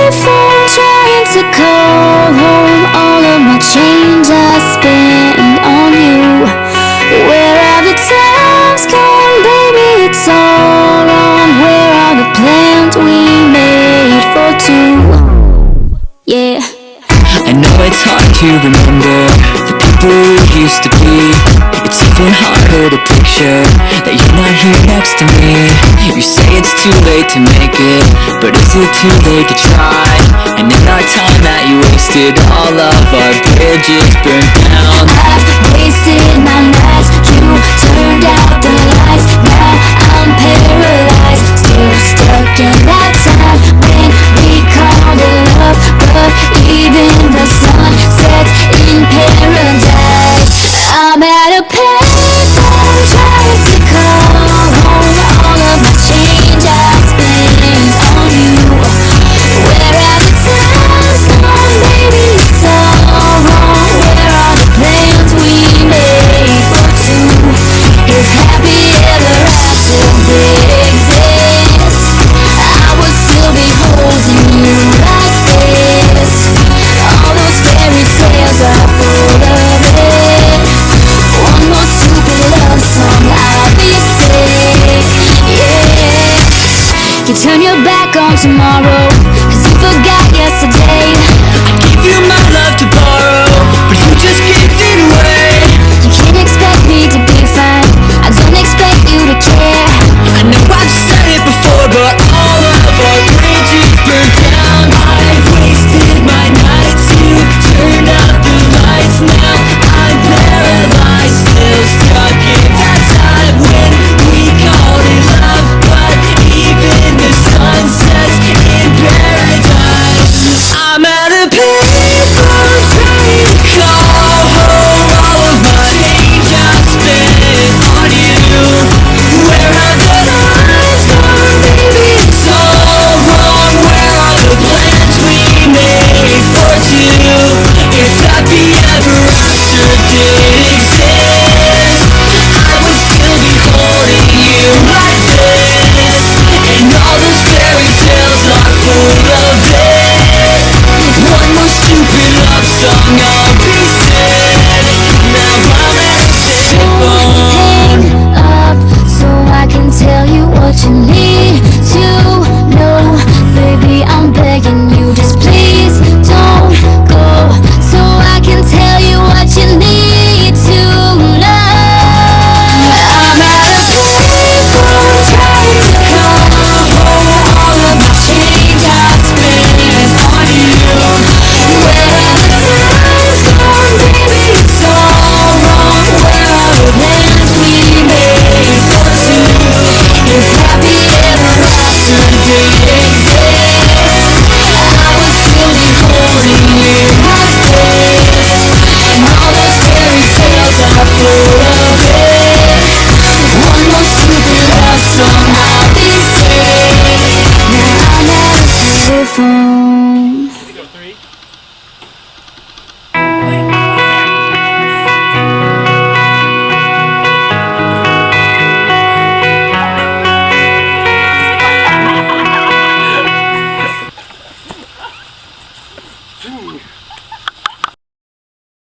payphone trying to call home. All of my change I spend on you. Where are the times gone, baby? It's all wrong. Where are the plans we made for two? Yeah. I know it's hard to remember the people we used to be. It's even harder to picture that you're not here next to me. You say it's too late to make it, but is it too late to try? And in our time that you wasted, all of our bridges burned down. I've wasted my nights, you turned out the lights. Now I'm paralyzed, still stuck in that time when we called it love. But even the sun sets in paradise. I'm at a payphone trying to call home. All of my change I spend on you. Where are the times gone, baby? It's all wrong. Where are the plans we made for two? If happy ever after did exist, I would still be holding you like this. All those fairy tales are full of it. One more stupid love song, I'll be sick. Yeah. You turn your back on tomorrow,